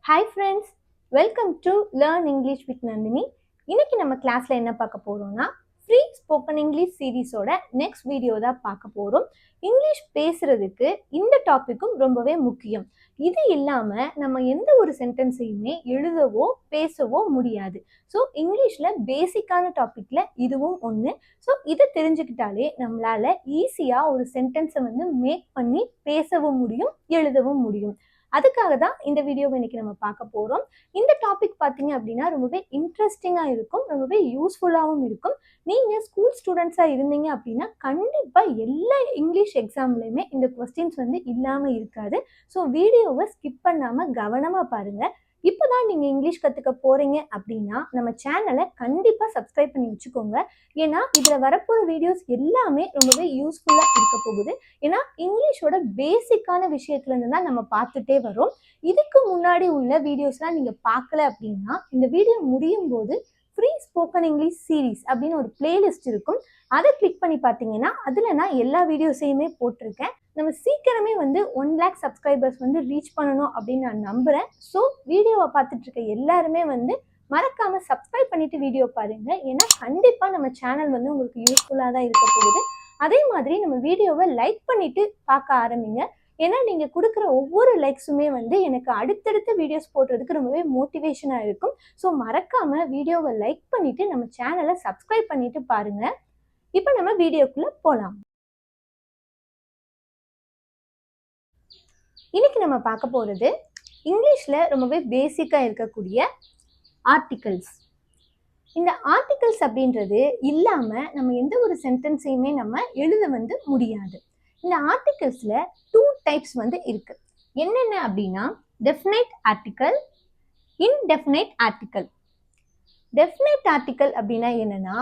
Hi friends, welcome to Learn English with Nandini. இன்னைக்கு நம்ம கிளாஸ்ல என்ன பார்க்க போறோம்னா ஃப்ரீ ஸ்போக்கன் இங்கிலீஷ் சீரீஸோட நெக்ஸ்ட் வீடியோ தான் பார்க்க போறோம். இங்கிலீஷ் பேசுறதுக்கு இந்த டாபிக்கும் ரொம்பவே முக்கியம். இது இல்லாம நம்ம எந்த ஒரு சென்டென்ஸையுமே எழுதவோ பேசவோ முடியாது. ஸோ இங்கிலீஷ்ல பேசிக்கான டாபிக்ல இதுவும் ஒன்று. ஸோ இதை தெரிஞ்சுக்கிட்டாலே நம்மளால ஈஸியா ஒரு சென்டென்ஸை மேக் பண்ணி பேசவும் முடியும், எழுதவும் முடியும். அதுக்காக தான் இந்த வீடியோவை இன்னைக்கு நம்ம பார்க்க போகிறோம். இந்த டாபிக் பார்த்தீங்க அப்படின்னா ரொம்பவே இன்ட்ரெஸ்டிங்காக இருக்கும், ரொம்பவே யூஸ்ஃபுல்லாகவும் இருக்கும். நீங்கள் ஸ்கூல் ஸ்டூடெண்ட்ஸாக இருந்தீங்க அப்படின்னா கண்டிப்பாக எல்லா இங்கிலீஷ் எக்ஸாம்லையுமே இந்த கொஸ்டின்ஸ் இல்லாமல் இருக்காது. ஸோ வீடியோவை ஸ்கிப் பண்ணாமல் கவனமாக பாருங்கள். இப்போ தான் நீங்கள் இங்கிலீஷ் கற்றுக்க போகிறீங்க அப்படின்னா நம்ம சேனலை கண்டிப்பாக சப்ஸ்கிரைப் பண்ணி வச்சுக்கோங்க. ஏன்னா இதில் வரப்போகிற வீடியோஸ் எல்லாமே ரொம்பவே யூஸ்ஃபுல்லாக இருக்க போகுது. ஏன்னா இங்கிலீஷோட பேசிக்கான விஷயத்துலேருந்து தான் நம்ம பார்த்துட்டே வரோம். இதுக்கு முன்னாடி உள்ள வீடியோஸ்லாம் நீங்கள் பார்க்கல அப்படின்னா இந்த வீடியோ முடியும் போது ஃப்ரீ ஸ்போக்கன் இங்கிலீஷ் சீரீஸ் அப்படின்னு ஒரு பிளேலிஸ்ட் இருக்கும். அதை கிளிக் பண்ணி பார்த்தீங்கன்னா அதில் நான் எல்லா வீடியோஸையுமே போட்டிருக்கேன். நம்ம சீக்கிரமே 1 lakh சப்ஸ்கிரைபர்ஸ் ரீச் பண்ணணும் அப்படின்னு நான் நம்புகிறேன். ஸோ வீடியோவை பார்த்துட்டு இருக்க எல்லாருமே மறக்காமல் சப்ஸ்கிரைப் பண்ணிட்டு வீடியோ பாருங்க. ஏன்னா கண்டிப்பாக நம்ம சேனல் உங்களுக்கு யூஸ்ஃபுல்லாக தான் இருக்க போகுது. அதே மாதிரி நம்ம வீடியோவை லைக் பண்ணிட்டு பார்க்க ஆரம்பிங்க. ஏன்னா நீங்கள் கொடுக்குற ஒவ்வொரு லைக்ஸுமே எனக்கு அடுத்தடுத்த வீடியோஸ் போடுறதுக்கு ரொம்பவே மோட்டிவேஷனாக இருக்கும். ஸோ மறக்காமல் வீடியோவை லைக் பண்ணிவிட்டு நம்ம சேனலை சப்ஸ்கிரைப் பண்ணிவிட்டு பாருங்கள். இப்போ நம்ம வீடியோக்குள்ளே போகலாம். இன்னைக்கு நம்ம பார்க்க போகிறது இங்கிலீஷில் ரொம்பவே பேசிக்காக இருக்கக்கூடிய ஆர்டிகல்ஸ். இந்த ஆர்டிகல்ஸ் அப்படின்றது இல்லாமல் நம்ம எந்த ஒரு சென்டென்ஸையுமே நம்ம எழுத முடியாது. இந்த ஆர்டிகல்ஸில் 2 டைப்ஸ் இருக்கு. என்னென்ன அப்படின்னா definite article, indefinite article. Definite article அப்படின்னா என்னன்னா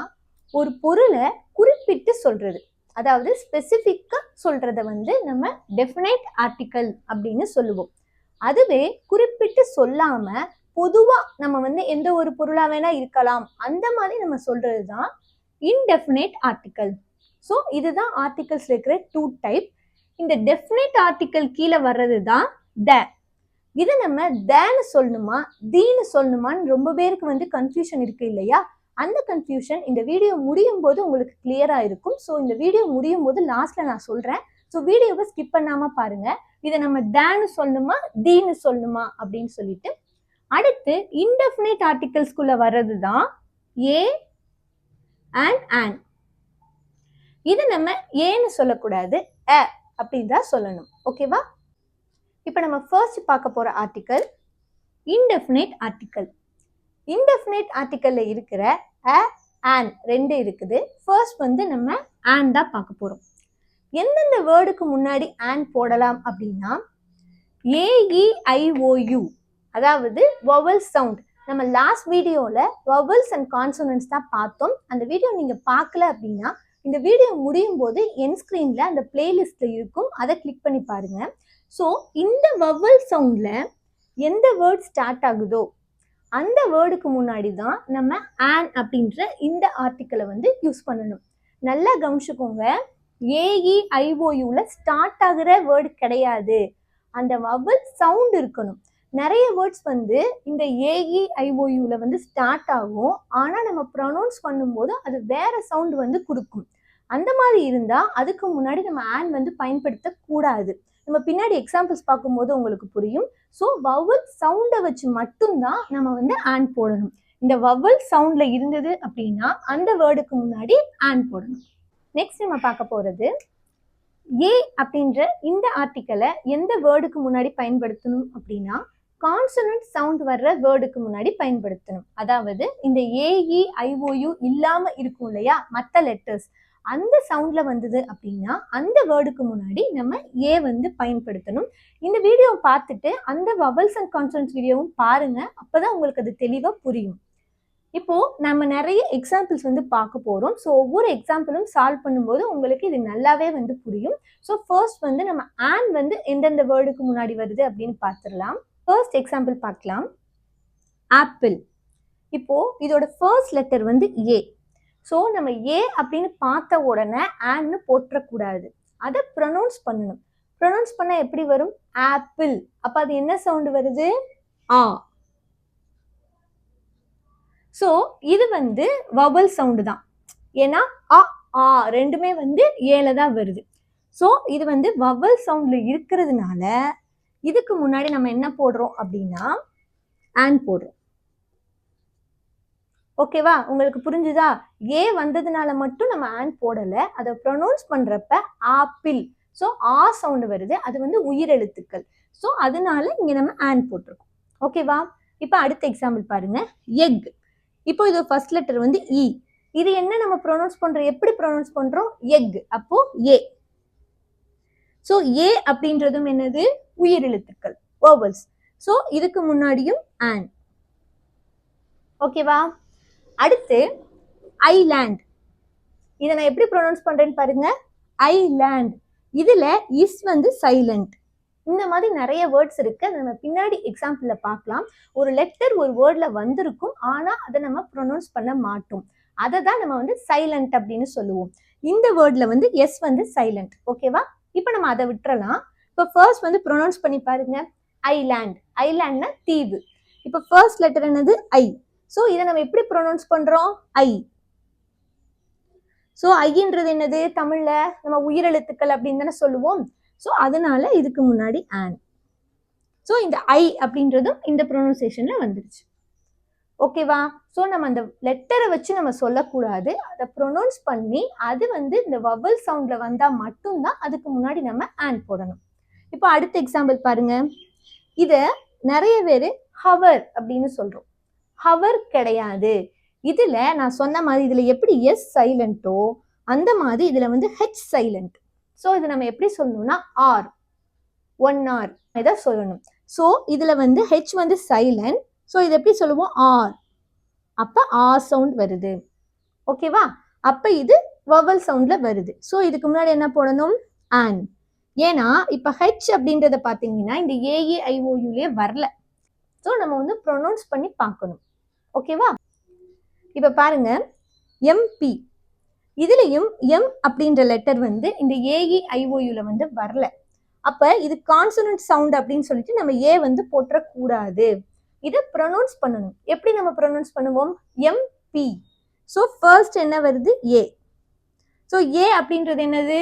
ஒரு பொருளை குறிப்பிட்டு சொல்றது, அதாவது ஸ்பெசிஃபிக்காக சொல்றத நம்ம டெஃபினைட் ஆர்டிக்கல் அப்படின்னு சொல்லுவோம். அதுவே குறிப்பிட்டு சொல்லாம பொதுவா நம்ம எந்த ஒரு பொருளா வேணா இருக்கலாம் அந்த மாதிரி நம்ம சொல்றது தான் இன்டெஃபினைட் ஆர்டிக்கல். ஸோ இதுதான் ஆர்டிகல்ஸ் இருக்கிற 2 டைப். இந்த டெஃபினைட் ஆர்டிக்கல் கீழே வர்றது தான் த. இது நம்ம தேன்னு சொல்லணுமா தீன்னு சொல்லணுமான்னு ரொம்ப பேருக்கு கன்ஃபியூஷன் இருக்கு இல்லையா? அந்த கன்ஃபியூஷன் இந்த வீடியோ முடியும் போது உங்களுக்கு கிளியரா இருக்கும். ஸோ இந்த வீடியோ முடியும் போது லாஸ்ட்ல நான் சொல்றேன். ஸோ வீடியோவை ஸ்கிப் பண்ணாம பாருங்க. இதை நம்ம தேன்னு சொல்லணுமா தீன்னு சொல்லணுமா அப்படின்னு சொல்லிட்டு. அடுத்து இன்டெஃபினைட் ஆர்டிகல்ஸ்குள்ள வர்றது தான் ஏ அண்ட் ஆன். இது நம்ம ஏன்னு சொல்லக்கூடாது, அ அப்படின்னு தான் சொல்லணும். ஓகேவா? இப்போ நம்ம ஃபர்ஸ்ட் பார்க்க போற ஆர்டிக்கல் இன்டெஃபினைட் ஆர்டிக்கல். இன்டெஃபினைட் ஆர்டிக்கல்ல இருக்கிற அ ஆன் 2 இருக்குது. ஃபர்ஸ்ட் நம்ம ஆன் தான் பார்க்க போறோம். எந்தெந்த வேர்டுக்கு முன்னாடி ஆன் போடலாம் அப்படின்னா AEIOU, அதாவது வவல் சவுண்ட். நம்ம லாஸ்ட் வீடியோல வவல்ஸ் அண்ட் கான்சோனன்ட்ஸ் தான் பார்த்தோம். அந்த வீடியோ நீங்க பார்க்கல அப்படின்னா இந்த வீடியோ முடியும் போது என் ஸ்கிரீன்ல அந்த பிளேலிஸ்ட்ல இருக்கும், அதை கிளிக் பண்ணி பாருங்க. ஸோ இந்த வவல் சவுண்ட்ல எந்த வேர்ட் ஸ்டார்ட் ஆகுதோ அந்த வேர்டுக்கு முன்னாடி தான் நம்ம ஆன் அப்படின்ற இந்த ஆர்டிக்கலை யூஸ் பண்ணணும். நல்லா கவனிச்சுக்கோங்க, AEIOUல ஸ்டார்ட் ஆகுற வேர்டு கிடையாது, அந்த வவல் சவுண்ட் இருக்கணும். நிறைய வேர்ட்ஸ் இந்த AEIOUல ஸ்டார்ட் ஆகும், ஆனால் நம்ம ப்ரொனவுன்ஸ் பண்ணும்போது அது வேற சவுண்ட் கொடுக்கும். அந்த மாதிரி இருந்தால் அதுக்கு முன்னாடி நம்ம ஆன் பயன்படுத்தக்கூடாது. நம்ம பின்னாடி எக்ஸாம்பிள்ஸ் பார்க்கும்போது உங்களுக்கு புரியும். ஸோ வவல் சவுண்டை வச்சு மட்டும்தான் நம்ம ஆன் போடணும். இந்த வவல் சவுண்ட்ல இருந்தது அப்படின்னா அந்த வேர்டுக்கு முன்னாடி ஆன் போடணும். நெக்ஸ்ட் நம்ம பார்க்க போறது ஏ அப்படின்ற இந்த ஆர்டிக்கலை எந்த வேர்டுக்கு முன்னாடி பயன்படுத்தணும் அப்படின்னா கான்சனன்ட் சவுண்ட் வர்ற வேர்டுக்கு முன்னாடி பயன்படுத்தணும். அதாவது இந்த AEIOU இல்லாம இருக்கும் இல்லையா மற்ற லெட்டர்ஸ், அந்த சவுண்ட்ல வந்தது அப்படின்னா அந்த வேர்டுக்கு முன்னாடி நம்ம ஏ பயன்படுத்தணும். இந்த வீடியோ பார்த்துட்டு அந்த வவல்ஸ் அண்ட் கான்சனன்ட்ஸ் வீடியோவும் பாருங்க, அப்பதான் உங்களுக்கு அது தெளிவா புரியும். இப்போ நம்ம நிறைய எக்ஸாம்பிள்ஸ் பார்க்க போறோம். ஸோ ஒவ்வொரு எக்ஸாம்பிளும் சால்வ் பண்ணும்போது உங்களுக்கு இது நல்லாவே புரியும். ஸோ ஃபர்ஸ்ட் நம்ம ஆன் எந்தெந்த வேர்டுக்கு முன்னாடி வருது அப்படின்னு பார்த்துடலாம். ஃபர்ஸ்ட் எக்ஸாம்பிள் பார்க்கலாம். ஆப்பிள். இப்போ இதோட ஃபர்ஸ்ட் லெட்டர் ஏ. ஸோ நம்ம ஏ அப்படின்னு பார்த்த உடனே ஆன்னு போட்டுறக்கூடாது, அதை ப்ரொனவுன்ஸ் பண்ணணும். ப்ரொனவுன்ஸ் பண்ண எப்படி வரும்? ஆப்பிள். அப்போ அது என்ன சவுண்டு வருது? ஆ. ஸோ இது வந்து வவல் சவுண்டு தான். ஏன்னா அ ஆ ரெண்டுமே வந்து ஏல தான் வருது. ஸோ இது வந்து வவல் சவுண்ட்ல இருக்கிறதுனால இதுக்கு முன்னாடி நம்ம என்ன போடுறோம் அப்படின்னா ஆன் போடுறோம். ஓகேவா? உங்களுக்கு புரிஞ்சுதா? ஏ வந்ததுனால மட்டும் நம்ம ஆன் போடல. அதை ப்ரொனவுன்ஸ் பண்றப்ப ஆப்பிள். ஸோ ஆ சவுண்ட் வருது. அது வந்து உயிரெழுத்துக்கள். ஸோ அதனால இங்க நம்ம ஆன் போட்டிருக்கோம். ஓகேவா? இப்போ அடுத்த எக்ஸாம்பிள் பாருங்க. எக். இப்போ இது ஃபர்ஸ்ட் லெட்டர் வந்து இ. இது என்ன நம்ம ப்ரொனவுன்ஸ் பண்றோம்? எப்படி ப்ரொனவுன்ஸ் பண்றோம்? எக். அப்போ ஏ. ஸோ ஏ அப்படின்றதும் என்னது? உயிரெழுத்துக்கள், வவல்ஸ். ஸோ இதுக்கு முன்னாடியும் ஆன். ஓகேவா? அடுத்து ஐலேண்ட். இதை நான் எப்படி ப்ரொனவுன்ஸ் பண்றேன்னு பாருங்க. ஐலேண்ட். இதுல இஸ் வந்து சைலண்ட். இந்த மாதிரி நிறைய வேர்ட்ஸ் இருக்கு. அதை நம்ம பின்னாடி எக்ஸாம்பிள்ல பார்க்கலாம். ஒரு லெட்டர் ஒரு வேர்ட்ல வந்திருக்கும், ஆனா அதை நம்ம ப்ரொனவுன்ஸ் பண்ண மாட்டோம். அதை தான் நம்ம வந்து சைலண்ட் அப்படின்னு சொல்லுவோம். இந்த வேர்ட்ல வந்து எஸ் வந்து சைலண்ட். ஓகேவா? இப்போ நம்ம அதை விட்டுறலாம். இப்போ ஃபர்ஸ்ட் வந்து ப்ரொனவுன்ஸ் பண்ணி பாருங்க. ஐலேண்ட். ஐலேண்ட்னா தீவு. இப்போ ஃபர்ஸ்ட் லெட்டர் என்னது? ஐ. ஸோ இதை நம்ம எப்படி ப்ரொனவுன்ஸ் பண்றோம்? ஐ. ஸோ ஐன்றது என்னது? தமிழ்ல நம்ம உயிரெழுத்துக்கள் அப்படின்னு தானே சொல்லுவோம். ஸோ அதனால இதுக்கு முன்னாடி ஆன். ஸோ இந்த ஐ அப்படின்றதும் இந்த ப்ரொனவுன்சியேஷன்ல வந்துருச்சு. ஓகேவா? ஸோ நம்ம அந்த லெட்டரை வச்சு நம்ம சொல்லக்கூடாது. அதை ப்ரொனவுன்ஸ் பண்ணி அது வந்து இந்த வவல் சவுண்ட்ல வந்தா மட்டும்தான் அதுக்கு முன்னாடி நம்ம ஆன் போடணும். இப்போ அடுத்த எக்ஸாம்பிள் பாருங்க. இத நிறைய பேர் ஹவர் அப்படின்னு சொல்றோம். ஹவர் கிடையாது. இதுல நான் சொன்ன மாதிரி இதுல எப்படி எஸ் சைலண்டோ அந்த மாதிரி இதுல வந்து ஹெச் சைலண்ட். ஸோ இது நம்ம எப்படி சொல்லணும்னா ஆர். 1 ஆர் இதை சொல்லணும். ஸோ இதுல வந்து ஹெச் வந்து சைலண்ட். ஸோ இது எப்படி சொல்லுவோம்? ஆர். அப்ப ஆ சவுண்ட் வருது. ஓகேவா? அப்ப இது வவல் சவுண்ட்ல வருது. ஸோ இதுக்கு முன்னாடி என்ன போடணும்? ஆன். ஏன்னா இப்ப ஹெச் அப்படின்றத பாத்தீங்கன்னா இந்த ஏஏஐஓயுலயே வரல. ஸோ நம்ம வந்து ப்ரொனவுன்ஸ் பண்ணி பார்க்கணும். ஓகேவா? இப்ப பாருங்க. எம்பி. இதுலயும் எம் அப்படின்ற லெட்டர் வந்து இந்த ஏஇஐஓயுல வந்து வரல. அப்ப இது கான்சனன்ட் சவுண்ட் அப்படின்னு சொல்லிட்டு நம்ம ஏ வந்து போற்றக்கூடாது. இதை ப்ரொனவுன்ஸ் பண்ணணும். எப்படி நம்ம ப்ரொனவுன்ஸ் பண்ணுவோம்? எம்பி. ஸோ ஃபர்ஸ்ட் என்ன வருது? ஏ. ஸோ ஏ அப்படின்றது என்னது?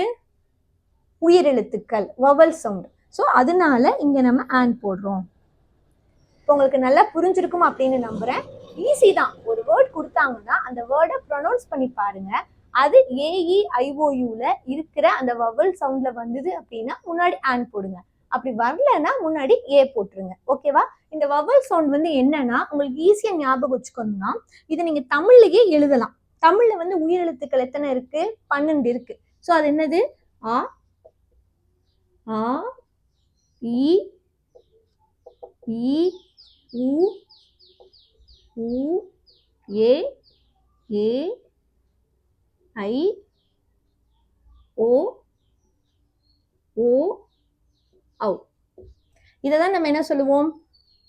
உயிரெழுத்துக்கள், வவல் சவுண்ட். ஸோ அதனால இங்க நம்ம ஆன் போடுறோம். இப்போ உங்களுக்கு நல்லா புரிஞ்சிருக்கும் அப்படின்னு நம்புறேன். ஈஸி தான். ஒரு வேர்ட் கொடுத்தாங்கன்னா அந்த வேர்டை ப்ரொனவுன்ஸ் பண்ணி பாருங்க. அது ஏஇஐஓயுல இருக்கிற அந்த வவல் சவுண்ட்ல வந்தது அப்படின்னா முன்னாடி ஆன் போடுங்க. அப்படி வரலன்னா முன்னாடி ஏ போட்டுருங்க. ஓகேவா? இந்த வவல் சவுண்ட் வந்து என்னன்னா உங்களுக்கு ஈஸியா ஞாபகம் வச்சுக்கணும்னா இதை நீங்க தமிழ்லயே எழுதலாம். தமிழ்ல வந்து உயிரெழுத்துக்கள் எத்தனை இருக்கு? 12 இருக்கு. ஸோ அது என்னது? ஆ, ஆ, இ, ஈ, உ, ஊ, ஏ, ஏ, ஐ, ஓ, ஓ, ஔ. இதைதான் நம்ம என்ன சொல்லுவோம்?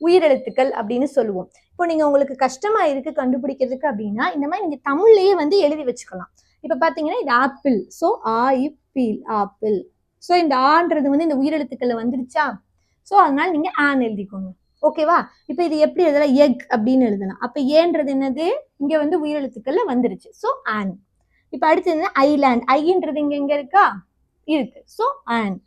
உயிரெழுத்துக்கள் அப்படின்னு சொல்லுவோம். இப்போ நீங்க உங்களுக்கு கஷ்டமா இருக்கு கண்டுபிடிக்கிறதுக்கு அப்படின்னா இந்த மாதிரி நீங்க தமிழ்லயே வந்து எழுதி வச்சுக்கலாம். இப்ப பாத்தீங்கன்னா இது ஆப்பிள். ஸோ ஆ இப்பிள் ஆப்பிள். ஸோ இந்த ஆன்றது வந்து இந்த உயிரெழுத்துக்கள்ல வந்துருச்சா? ஸோ அதனால நீங்க ஆன் எழுதிக்கோங்க. ஓகேவா? இப்போ இது எப்படி எழுதலாம்? எக் அப்படின்னு எழுதலாம். அப்ப ஏன்றது என்னது? இங்க வந்து உயிரெழுத்துக்கள்ல வந்துருச்சு. So on. இப்ப அடுத்து என்ன? ஐலேண்ட். ஐன்றது இங்க எங்க இருக்கா? இருக்கு. So on.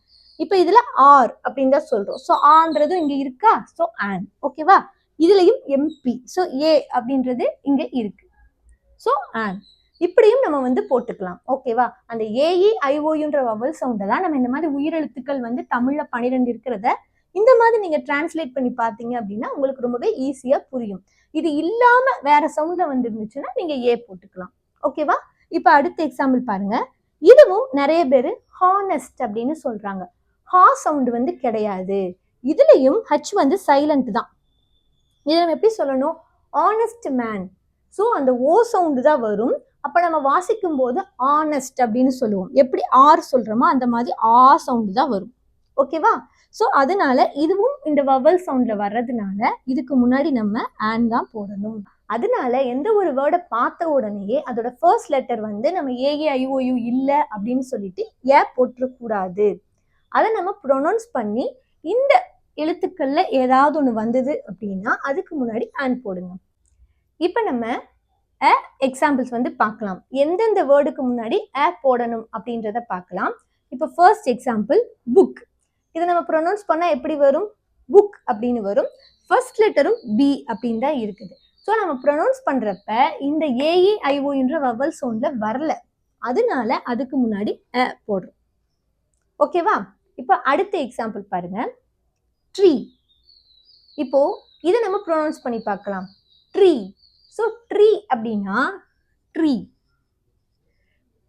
இப்ப இதுல ஆர் அப்படின்னு தான் சொல்றோம். ஸோ ஆன்றதும் இங்க இருக்கா? So on. ஓகேவா? இதுலயும் எம்பி. ஸோ ஏ அப்படின்றது இங்க இருக்கு. So on. இப்படியும் நம்ம வந்து போட்டுக்கலாம். ஓகேவா? அந்த ஏஇஐஓயுன்ற வவல் சவுண்டை தான் நம்ம இந்த மாதிரி உயிரெழுத்துக்கள் வந்து தமிழ்ல 12 இருக்கிறத இந்த மாதிரி நீங்க டிரான்ஸ்லேட் பண்ணி பார்த்தீங்க அப்படின்னா உங்களுக்கு ரொம்பவே ஈஸியா புரியும். இது இல்லாம வேற சவுண்ட்ல வந்து இருந்துச்சுன்னா நீங்க ஏ போட்டுக்கலாம். ஓகேவா? இப்ப அடுத்த எக்ஸாம்பிள் பாருங்க. இதுவும் நிறைய பேர் ஹானஸ்ட் அப்படின்னு சொல்றாங்க. ஹா சவுண்ட் வந்து கிடையாது. இதுலயும் ஹச் வந்து சைலண்ட் தான். இதை நம்ம எப்படி சொல்லணும்? Honest man. ஸோ அந்த ஓ சவுண்டு தான் வரும். அப்ப நம்ம வாசிக்கும் போது ஆனஸ்ட் அப்படின்னு சொல்லுவோம். எப்படி ஆர் சொல்றோமோ அந்த மாதிரி ஆ சவுண்டு தான் வரும். ஓகேவா? ஸோ அதனால இதுவும் இந்த வவல் சவுண்ட்ல வர்றதுனால இதுக்கு முன்னாடி நம்ம ஆன் தான் போடணும். அதனால எந்த ஒரு வேர்டை பார்த்த உடனேயே அதோட ஃபர்ஸ்ட் லெட்டர் வந்து நம்ம ஏஏஐஓயு இல்லை அப்படின்னு சொல்லிட்டு ஏ போட்டுறக்கூடாது. அதை நம்ம ப்ரொனவுன்ஸ் பண்ணி இந்த எழுத்துக்கள்ல ஏதாவது ஒன்று வந்தது அப்படின்னா அதுக்கு முன்னாடி ஆன் போடுங்க. இப்போ நம்ம எக்ஸாம்பிள்ஸ் வந்து பார்க்கலாம். எந்தெந்த வேர்டுக்கு முன்னாடி போடணும் அப்படின்றத பார்க்கலாம். இப்போ ஃபர்ஸ்ட் எக்ஸாம்பிள் புக். இதை நம்ம ப்ரொனவுன்ஸ் பண்ணா எப்படி வரும்? புக் அப்படின்னு வரும். ஃபர்ஸ்ட் லெட்டரும் பி அப்படின்னு தான் இருக்குது. ஸோ நம்ம ப்ரொனவுன்ஸ் பண்றப்ப இந்த ஏஇஐஓ என்ற வவல் சவுண்ட்ல வரல, அதனால அதுக்கு முன்னாடி போடுறோம். ஓகேவா? இப்போ அடுத்த எக்ஸாம்பிள் பாருங்க, ட்ரீ. இப்போ இதை நம்ம ப்ரொனவுன்ஸ் பண்ணி பார்க்கலாம், ட்ரீ. ஸோ ட்ரீ அப்படின்னா ட்ரீ.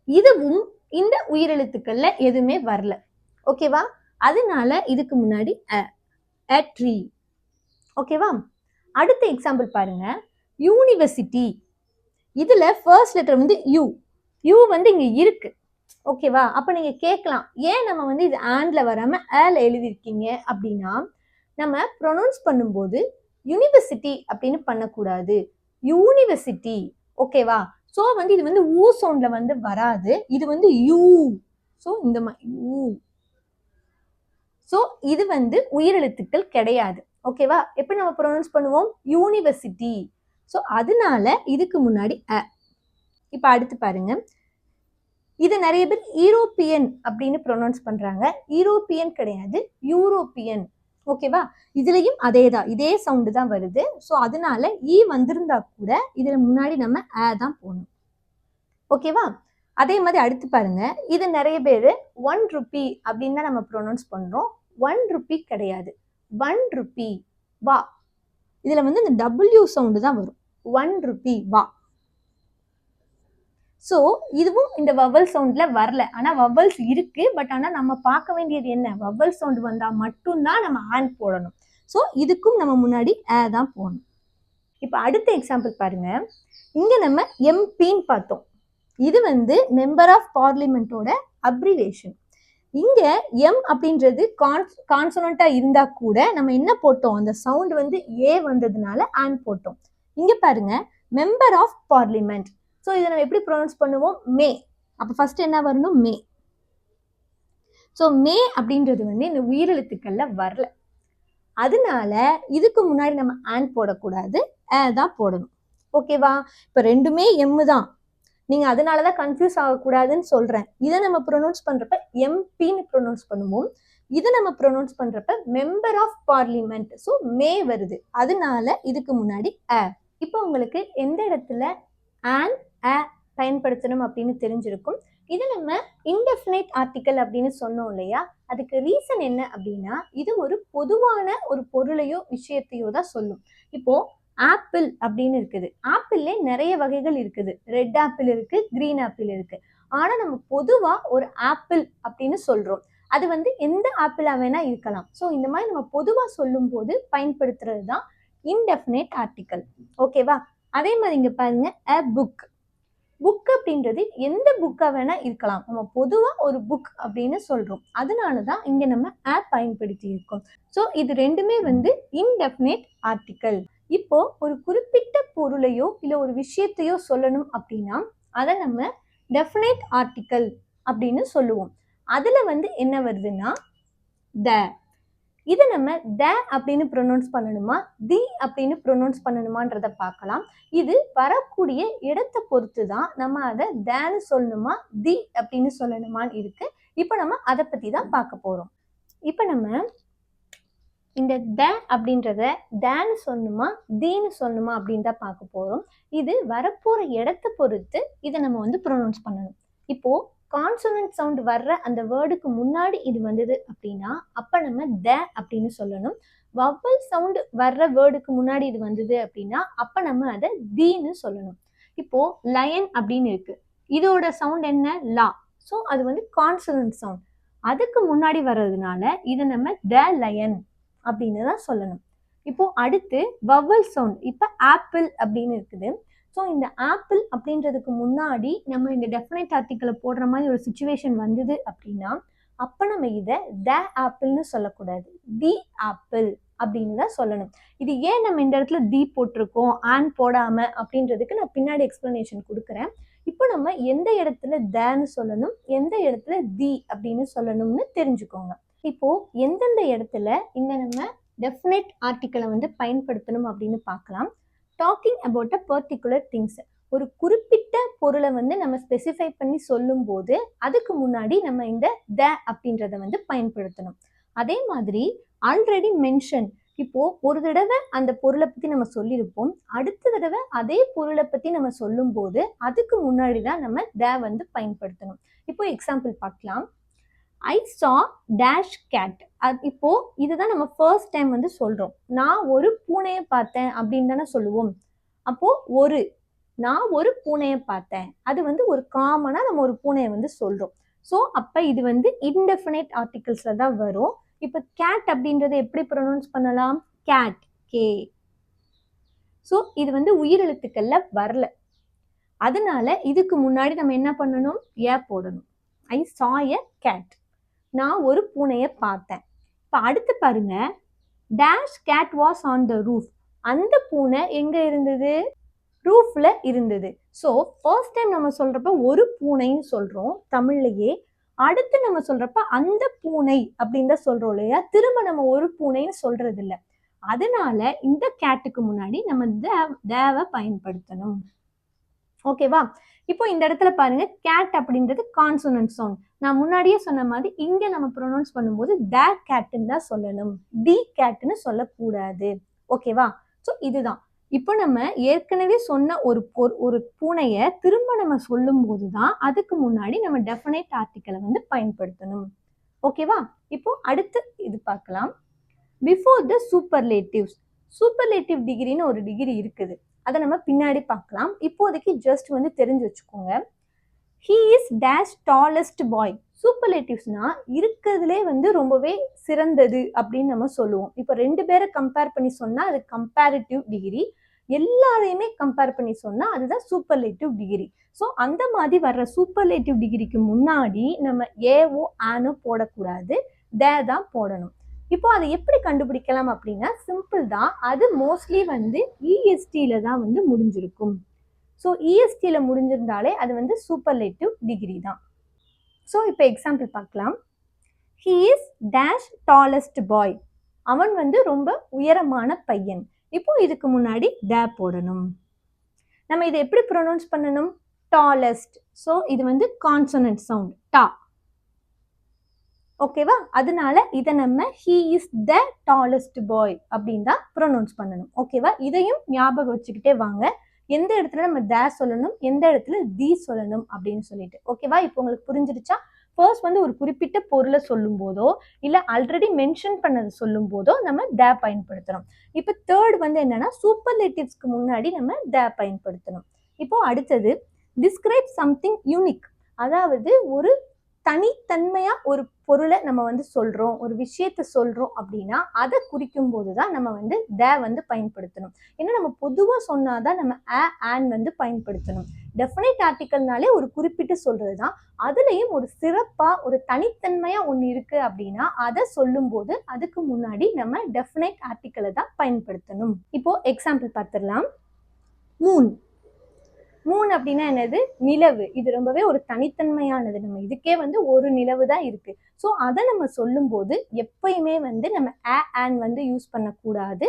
இதுவும் இந்த உயிரெழுத்துக்கள்ல எதுவுமே வரல. ஓகேவா? அதனால இதுக்கு முன்னாடி a tree. ஓகேவா? அடுத்த எக்ஸாம்பிள் பாருங்க, யூனிவர்சிட்டி. இதுல ஃபர்ஸ்ட் லெட்டர் வந்து யூ. யூ வந்து இங்க இருக்கு. ஓகேவா? அப்ப நீங்க கேட்கலாம், ஏன் நம்ம வந்து இது ஆண்ட்ல வராம ஏல எழுதிருக்கீங்க அப்படின்னா, நம்ம ப்ரொனவுன்ஸ் பண்ணும்போது யூனிவர்சிட்டி அப்படின்னு பண்ணக்கூடாது, யூனிவர்சிட்டி. ஓகேவா? ஸோ வந்து இது வந்து ஊ சவுண்ட்ல வந்து வராது, இது வந்து யூ. ஸோ இந்த மாதிரி யூ. ஸோ இது வந்து உயிரெழுத்துக்கள் கிடையாது. ஓகேவா? எப்படி நம்ம ப்ரொனவுன்ஸ் பண்ணுவோம்? யூனிவர்சிட்டி. ஸோ அதனால இதுக்கு முன்னாடி இப்போ அடுத்து பாருங்க, இது நிறைய பேர் யூரோப்பியன் அப்படின்னு ப்ரொனவுன்ஸ் பண்றாங்க. யூரோப்பியன் கிடையாது, யூரோப்பியன். ஓகேவா? இதுலயும் அதே தான், இதே சவுண்டு தான் வருது. ஸோ அதனால ஈ வந்திருந்தா கூட இதுல முன்னாடி நம்ம தான் போடணும். ஓகேவா? அதே மாதிரி அடுத்து பாருங்க, இது நிறைய பேர் 1 ரூபி அப்படின்னு தான் நம்ம ப்ரொனவுன்ஸ் பண்றோம். 1 ரூபி கிடையாது, 1 ரூபி வா. இதுல வந்து இந்த டபிள்யூ சவுண்டு தான் வரும், 1 ரூபி வா. ஸோ இதுவும் இந்த வவல் சவுண்ட்ல வரல, ஆனா வவல்ஸ் இருக்கு. பட் ஆனா நம்ம பார்க்க வேண்டியது என்ன? வவல் சவுண்ட் வந்தா மட்டும்தான் நம்ம ஆன் போடணும். ஸோ இதுக்கும் நம்ம முன்னாடி தான் போடணும். இப்போ அடுத்த எக்ஸாம்பிள் பாருங்க, இங்க நம்ம எம்பின்னு பார்த்தோம். இது வந்து மெம்பர் ஆஃப் பார்லிமெண்டோட அப்ரிவேஷன். இங்க எம் அப்படின்றது கான்சோனண்டா இருந்தா கூட நம்ம என்ன போட்டோம்? அந்த சவுண்ட் வந்து ஏ வந்ததுனால ஆன் போட்டோம். இங்க பாருங்க, மெம்பர் ஆஃப் பார்லிமெண்ட். ஸோ இதை நம்ம எப்படி ப்ரொனவுன்ஸ் பண்ணுவோம்? மே. அப்போ ஃபர்ஸ்ட் என்ன வரணும்? மே. ஸோ மே அப்படின்றது வந்து இந்த உயிரெழுத்துக்கள்ல வரல, அதனால இதுக்கு முன்னாடி நம்ம ஆன் போடக்கூடாது, தான் போடணும். ஓகேவா? இப்போ ரெண்டுமே எம் தான், நீங்க அதனாலதான் கன்ஃபியூஸ் ஆகக்கூடாதுன்னு சொல்றேன். இதை நம்ம ப்ரொனவுன்ஸ் பண்றப்ப எம்பின்னு ப்ரொனவுன்ஸ் பண்ணுவோம், இதை நம்ம ப்ரொனவுன்ஸ் பண்றப்ப மெம்பர் ஆஃப் பார்லிமெண்ட். ஸோ மே வருது, அதனால இதுக்கு முன்னாடி இப்போ உங்களுக்கு எந்த இடத்துல ஆன் பயன்படுத்தணும் அப்படின்னு தெரிஞ்சிருக்கும். இது நம்ம இன்டெஃபினைட் ஆர்டிக்கல் அப்படின்னு சொன்னோம் இல்லையா? அதுக்கு ரீசன் என்ன அப்படின்னா, இது ஒரு பொதுவான ஒரு பொருளையோ விஷயத்தையோ தான் சொல்லும். இப்போ ஆப்பிள் அப்படின்னு இருக்குது, ஆப்பிள்ல நிறைய வகைகள் இருக்குது. ரெட் ஆப்பிள் இருக்கு, கிரீன் ஆப்பிள் இருக்கு. ஆனா நம்ம பொதுவா ஒரு ஆப்பிள் அப்படின்னு சொல்றோம். அது வந்து எந்த ஆப்பிளா வேணா இருக்கலாம். ஸோ இந்த மாதிரி நம்ம பொதுவா சொல்லும் போது பயன்படுத்துறது தான் இன்டெஃபினைட் ஆர்டிக்கல். ஓகேவா? அதே மாதிரி இங்க பாருங்க, a book. புக் அப்படின்றது எந்த புக்கா வேணா இருக்கலாம், நம்ம பொதுவா ஒரு புக் அப்படின்னு சொல்றோம். அதனாலதான் இங்க நம்ம பயன்படுத்தி இருக்கோம். ஸோ இது ரெண்டுமே வந்து இன்டெஃபினைட் ஆர்டிக்கல். இப்போ ஒரு குறிப்பிட்ட பொருளையோ இல்ல ஒரு விஷயத்தையோ சொல்லணும் அப்படின்னா அதை நம்ம டெஃபினைட் ஆர்டிக்கல் அப்படின்னு சொல்லுவோம். அதுல வந்து என்ன வருதுன்னா த. இதை நம்ம த அப்படின்னு ப்ரொனவுன்ஸ் பண்ணணுமா, தி அப்படின்னு ப்ரொனவுன்ஸ் பண்ணணுமான்றத பார்க்கலாம். இது வரக்கூடிய இடத்தை பொறுத்து தான் நம்ம அதை தேன்னு சொல்லணுமா தி அப்படின்னு சொல்லணுமான்னு இருக்கு. இப்போ நம்ம அதை பத்தி தான் பார்க்க போறோம். இப்போ நம்ம இந்த த அப்படின்றத தேன்னு சொல்லணுமா தீன்னு சொல்லணுமா அப்படின்னு தான் பார்க்க போறோம். இது வரப்போற இடத்தை பொறுத்து இதை நம்ம வந்து ப்ரொனவுன்ஸ் பண்ணணும். இப்போ கான்சோனன்ட் சவுண்ட் வர்ற அந்த வேர்டுக்கு முன்னாடி இது வந்தது அப்படின்னா அப்ப நம்ம த அப்படின்னு சொல்லணும். வவல் சவுண்ட் வர்ற வேர்டுக்கு முன்னாடி இது வந்தது அப்படின்னா அப்ப நம்ம அதை தீன்னு சொல்லணும். இப்போ லயன் அப்படின்னு இருக்கு, இதோட சவுண்ட் என்ன? லா. ஸோ அது வந்து கான்சோனன்ட் சவுண்ட், அதுக்கு முன்னாடி வர்றதுனால இதை நம்ம த லயன் அப்படின்னு தான் சொல்லணும். இப்போ அடுத்து வவல் சவுண்ட், இப்போ ஆப்பிள் அப்படின்னு இருக்குது. ஸோ இந்த ஆப்பிள் அப்படின்றதுக்கு முன்னாடி நம்ம இந்த டெஃபினைட் ஆர்டிக்கலை போடுற மாதிரி ஒரு சுச்சுவேஷன் வந்தது அப்படின்னா அப்போ நம்ம இதை த ஆப்பிள்னு சொல்லக்கூடாது, தி ஆப்பிள் அப்படின்னு தான் சொல்லணும். இது ஏன் நம்ம இந்த இடத்துல தி போட்டிருக்கோம் ஆன் போடாம அப்படின்றதுக்கு நான் பின்னாடி எக்ஸ்பிளனேஷன் கொடுக்குறேன். இப்போ நம்ம எந்த இடத்துல தன்னு சொல்லணும், எந்த இடத்துல தி அப்படின்னு சொல்லணும்னு தெரிஞ்சுக்கோங்க. இப்போ எந்தெந்த இடத்துல இந்த நம்ம டெஃபினைட் ஆர்டிக்கிளை வந்து பயன்படுத்தணும் அப்படின்னு பார்க்கலாம். Talking about a particular things, ஒரு குறிப்பிட்ட பொருளை வந்து நம்ம ஸ்பெசிஃபை பண்ணி சொல்லும் போது அதுக்கு முன்னாடி நம்ம இந்த த அப்படின்றத வந்து பயன்படுத்தணும். அதே மாதிரி ஆல்ரெடி மென்ஷன், இப்போ ஒரு தடவை அந்த பொருளை பத்தி நம்ம சொல்லியிருப்போம், அடுத்த தடவை அதே பொருளை பத்தி நம்ம சொல்லும் போது அதுக்கு முன்னாடி தான் நம்ம த வந்து பயன்படுத்தணும். இப்போ எக்ஸாம்பிள் பார்க்கலாம். ஐ saw டேஷ் கேட். இப்போ இதுதான் நம்ம ஃபர்ஸ்ட் டைம் வந்து சொல்றோம். நான் ஒரு பூனையை பார்த்தேன் அப்படின்னு தானே சொல்லுவோம். அப்போ நான் ஒரு பூனையை பார்த்தேன், அது வந்து ஒரு காமனா நம்ம ஒரு பூனையை வந்து சொல்றோம். ஸோ அப்ப இது வந்து இன்டெஃபினைட் ஆர்டிகல்ஸ்ல தான் வரும். இப்போ கேட் அப்படின்றத எப்படி ப்ரொனவுன்ஸ் பண்ணலாம்? Gate, K. ஸோ இது வந்து உயிரெழுத்துக்கள்ல வரல, அதனால இதுக்கு முன்னாடி நம்ம என்ன பண்ணணும்? ஏ போடணும். ஐ saw a cat, நான் ஒரு பூனையை பார்த்தேன். இப்போ அடுத்து பாருங்க, dash gate was on the roof, அந்த பூனை எங்க இருந்தது? ரூஃப்ல இருந்தது. ஸோ ஃபர்ஸ்ட் டைம் நம்ம சொல்றப்ப ஒரு பூனைன்னு சொல்றோம் தமிழ்லயே, அடுத்து நம்ம சொல்றப்ப அந்த பூனை அப்படின்னு தான் சொல்றோம் இல்லையா? திரும்ப நம்ம ஒரு பூனைன்னு சொல்றது இல்லை. அதனால இந்த கேட்டுக்கு முன்னாடி நம்ம தேவை பயன்படுத்தணும். ஓகேவா? இப்போ இந்த இடத்துல பாருங்க, கேட் அப்படின்றது கான்சோனன்ட் சவுண்ட். நான் முன்னாடியே சொன்ன மாதிரி இங்க நம்ம ப்ரொனவுன்ஸ் பண்ணும்போது த கேட்னு தான் சொல்லணும், தி கேட்னு சொல்லக்கூடாது. ஓகேவா? ஸோ இதுதான். இப்போ நம்ம ஏற்கனவே சொன்ன ஒரு பூனைய திரும்ப நம்ம சொல்லும் போதுதான் அதுக்கு முன்னாடி நம்ம டெஃபினைட் ஆர்டிக்கலை வந்து பயன்படுத்தணும். ஓகேவா? இப்போ அடுத்து இது பார்க்கலாம். பிஃபோர் த சூப்பர்லேட்டிவ்ஸ், சூப்பர்லேட்டிவ் டிகிரின்னு ஒரு டிகிரி இருக்குது, அதை நம்ம பின்னாடி பார்க்கலாம். இப்போதைக்கு ஜஸ்ட் வந்து தெரிஞ்சு வச்சுக்கோங்க. He is dash tallest boy. சூப்பர்லேட்டிவ்ஸ்னா இருக்கிறதுலே வந்து ரொம்பவே சிறந்தது அப்படின்னு நம்ம சொல்லுவோம். இப்போ 2 பேரை கம்பேர் பண்ணி சொன்னா அது கம்பேரிட்டிவ் டிகிரி, எல்லாரையுமே கம்பேர் பண்ணி சொன்னா அதுதான் சூப்பர்லேட்டிவ் டிகிரி. ஸோ அந்த மாதிரி வர்ற சூப்பர்லேட்டிவ் டிகிரிக்கு முன்னாடி நம்ம ஏவோ ஆனோ போடக்கூடாது, தான் போடணும். இப்போ அதை எப்படி கண்டுபிடிக்கலாம் அப்படின்னா சிம்பிள் தான். அது மோஸ்ட்லி வந்து இஎஸ்டியில தான் வந்து முடிஞ்சிருக்கும். ஸோ இஎஸ்டியில முடிஞ்சிருந்தாலே அது வந்து சூப்பர்லேட்டிவ் டிகிரி தான். ஸோ இப்போ எக்ஸாம்பிள் பார்க்கலாம். ஹீ இஸ் டேஷ் டாலஸ்ட் பாய், அவன் வந்து ரொம்ப உயரமான பையன். இப்போ இதுக்கு முன்னாடி த போடணும். நம்ம இதை எப்படி ப்ரொனவுன்ஸ் பண்ணணும்? டாலஸ்ட். ஸோ இது வந்து கான்சோனன்ட் சவுண்ட், டா. ஓகேவா? அதனால இதை நம்ம ஹீ இஸ் த டாலஸ்ட் பாய் அப்படின்னு தான் ப்ரொனவுன்ஸ் பண்ணணும். ஓகேவா? இதையும் ஞாபகம் வச்சுக்கிட்டே வாங்க, எந்த இடத்துல நம்ம த சொல்லணும், எந்த இடத்துல தி சொல்லணும் அப்படின்னு சொல்லிட்டு. ஓகேவா? இப்போ உங்களுக்கு புரிஞ்சிருச்சா? ஃபர்ஸ்ட் வந்து ஒரு குறிப்பிட்ட பொருளை சொல்லும் போதோ இல்லை ஆல்ரெடி மென்ஷன் பண்ணது சொல்லும் போதோ நம்ம த பயன்படுத்தணும். இப்போ தேர்ட் வந்து என்னன்னா சூப்பர்லேட்டிவ்ஸ்க்கு முன்னாடி நம்ம த பயன்படுத்தணும். இப்போ அடுத்தது டிஸ்கிரைப் சம்திங் யூனிக், அதாவது ஒரு தனித்தன்மையா ஒரு பொருளை நம்ம வந்து சொல்றோம், ஒரு விஷயத்த சொல்றோம் அப்படின்னா அதை குறிக்கும் போதுதான் நம்ம வந்து த வந்து பயன்படுத்தணும். ஏன்னா நம்ம பொதுவா சொன்னாதான் நம்ம ஆன் வந்து பயன்படுத்தணும். டெஃபினைட் ஆர்டிக்கல்னாலே ஒரு குறிப்பிட்டு சொல்றதுதான், அதுலயும் ஒரு சிறப்பா ஒரு தனித்தன்மையா ஒண்ணு இருக்கு அப்படின்னா அதை சொல்லும் போது அதுக்கு முன்னாடி நம்ம டெஃபினைட் ஆர்டிக்கலை தான் பயன்படுத்தணும். இப்போ எக்ஸாம்பிள் பார்த்துடலாம். மூன். மூன் அப்படின்னா என்னது? நிலவு. இது ரொம்பவே ஒரு தனித்தன்மையானது, நம்ம இதுக்கே வந்து ஒரு நிலவு தான் இருக்கு. ஸோ அதை நம்ம சொல்லும் போது எப்பயுமே வந்து நம்ம ஆன் வந்து யூஸ் பண்ணக்கூடாது,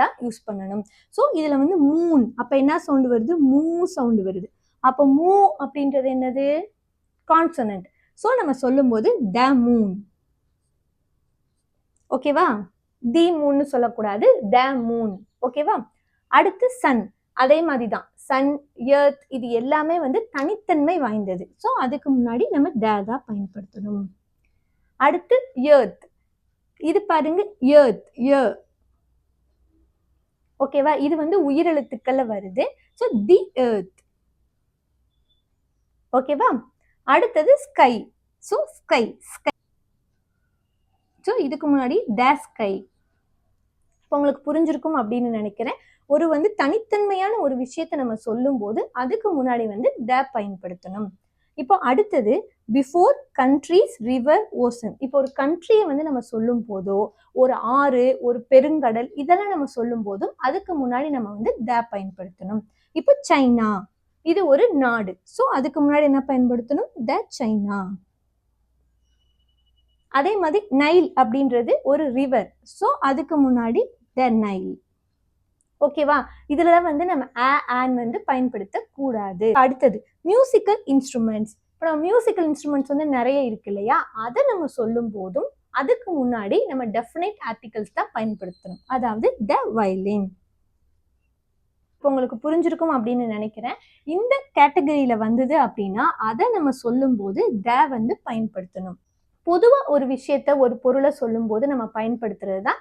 தான் யூஸ் பண்ணணும். ஸோ இதுல வந்து மூன், அப்ப என்ன சவுண்ட் வருது? மூ சவுண்ட் வருது. அப்போ மூ அப்படின்றது என்னது? கான்சனன்ட். ஸோ நம்ம சொல்லும் போது த மூன். ஓகேவா? தி மூன்னு சொல்லக்கூடாது, த மூன். ஓகேவா? அடுத்து சன். அதே மாதிரி தான், சன், எர்த் இது எல்லாமே வந்து தனித்தன்மை வாய்ந்தது. ஸோ அதுக்கு முன்னாடி நம்ம தான் பயன்படுத்தணும். அடுத்து எர்த். இது பாருங்க, எர்த், ஓகேவா? இது வந்து உயிரெழுத்துக்கள்ல வருது. So the earth. ஓகேவா? அடுத்தது ஸ்கை. So sky. ஸோ இதுக்கு முன்னாடி த ஸ்கை. இப்போ உங்களுக்கு புரிஞ்சிருக்கும் அப்படின்னு நினைக்கிறேன். ஒரு வந்து தனித்தன்மையான ஒரு விஷயத்தை நம்ம சொல்லும் போது அதுக்கு முன்னாடி வந்து த பயன்படுத்தணும். இப்போ அடுத்தது பிஃபோர் கண்ட்ரீஸ், ரிவர், ஓசன். இப்போ ஒரு கண்ட்ரியை வந்து நம்ம சொல்லும் போதோ, ஒரு ஆறு, ஒரு பெருங்கடல் இதெல்லாம் நம்ம சொல்லும் போதும் அதுக்கு முன்னாடி நம்ம வந்து த பயன்படுத்தணும். இப்போ சைனா, இது ஒரு நாடு. ஸோ அதுக்கு முன்னாடி என்ன பயன்படுத்தணும்? த சைனா. அதே மாதிரி நைல் அப்படின்றது ஒரு ரிவர். ஸோ அதுக்கு முன்னாடி த நைல். ஓகேவா? இதுல வந்து நம்ம ஆன் வந்து பயன்படுத்தக்கூடாது. அடுத்தது மியூசிக்கல் இன்ஸ்ட்ருமெண்ட்ஸ். இப்போ நம்ம மியூசிக்கல் இன்ஸ்ட்ருமெண்ட்ஸ் வந்து நிறைய இருக்கு இல்லையா? அதை நம்ம சொல்லும் போதும் அதுக்கு முன்னாடி நம்ம டெஃபினைட் ஆர்டிகல்ஸ் தான் பயன்படுத்தணும். அதாவது த வயலின். இப்போ உங்களுக்கு புரிஞ்சிருக்கும் அப்படின்னு நினைக்கிறேன். இந்த கேட்டகரியில வந்தது அப்படின்னா அதை நம்ம சொல்லும் போது த வந்து பயன்படுத்தணும். பொதுவா ஒரு விஷயத்த ஒரு பொருளை சொல்லும் போது நம்ம பயன்படுத்துறது தான்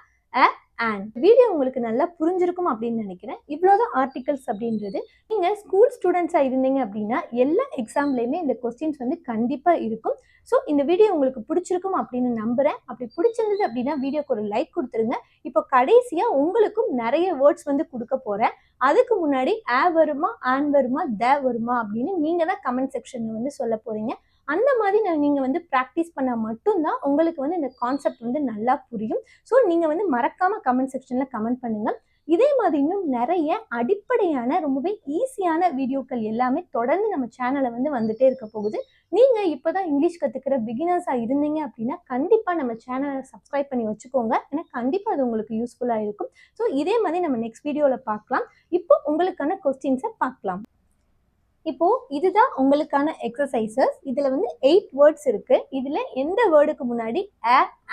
அண்ட். வீடியோ உங்களுக்கு நல்லா புரிஞ்சிருக்கும் அப்படின்னு நினைக்கிறேன். இவ்வளோதான் ஆர்டிகல்ஸ் அப்படின்றது. நீங்க ஸ்கூல் ஸ்டூடெண்ட்ஸா இருந்தீங்க அப்படின்னா எல்லா எக்ஸாம்லயுமே இந்த கொஸ்டின்ஸ் வந்து கண்டிப்பா இருக்கும். ஸோ இந்த வீடியோ உங்களுக்கு பிடிச்சிருக்கும் அப்படின்னு நம்புறேன். அப்படி பிடிச்சிருந்தது அப்படின்னா வீடியோக்கு ஒரு லைக் கொடுத்துருங்க. இப்போ கடைசியா உங்களுக்கும் நிறைய வேர்ட்ஸ் வந்து கொடுக்க போறேன். அதுக்கு முன்னாடி வருமா, ஆன் வருமா, த வருமா அப்படின்னு நீங்க தான் கமெண்ட் செக்ஷன்ல வந்து சொல்ல போறீங்க. அந்த மாதிரி நீங்க வந்து ப்ராக்டிஸ் பண்ணா மட்டும்தான் உங்களுக்கு வந்து இந்த கான்செப்ட் வந்து நல்லா புரியும். ஸோ நீங்க வந்து மறக்காம கமெண்ட் செக்ஷன்ல கமெண்ட் பண்ணுங்க. இதே மாதிரி இன்னும் நிறைய அடிப்படையான ரொம்பவே ஈஸியான வீடியோக்கள் எல்லாமே தொடர்ந்து நம்ம சேனல்ல வந்து வந்துட்டே இருக்க போகுது. நீங்க இப்பதான் இங்கிலீஷ் கத்துக்கிற பிகினர்ஸா இருந்தீங்க அப்படின்னா கண்டிப்பா நம்ம சேனலை சப்ஸ்கிரைப் பண்ணி வச்சுக்கோங்க. ஏன்னா கண்டிப்பா அது உங்களுக்கு யூஸ்ஃபுல்லா இருக்கும். ஸோ இதே மாதிரி நம்ம நெக்ஸ்ட் வீடியோல பார்க்கலாம். இப்போ உங்களுக்கான கொஸ்டின்ஸை பார்க்கலாம். இப்போ இதுதான் உங்களுக்கான எக்ஸசைசஸ். இதுல வந்து 8 வேர்ட்ஸ் இருக்கு. இதுல எந்த வேர்டுக்கு முன்னாடி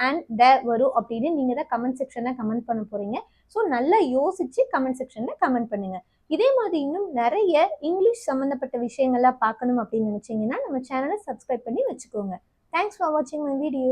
அண்ட் த வரும் அப்படின்னு நீங்க தான் கமெண்ட் செக்ஷன்ல கமெண்ட் பண்ண போறீங்க. ஸோ நல்லா யோசிச்சு கமெண்ட் செக்ஷன்ல கமெண்ட் பண்ணுங்க. இதே மாதிரி இன்னும் நிறைய இங்கிலீஷ் சம்பந்தப்பட்ட விஷயங்கள்லாம் பார்க்கணும் அப்படின்னு நினைச்சீங்கன்னா நம்ம சேனலை சப்ஸ்கிரைப் பண்ணி வச்சுக்கோங்க. தேங்க்ஸ் ஃபார் வாட்சிங் மை வீடியோ.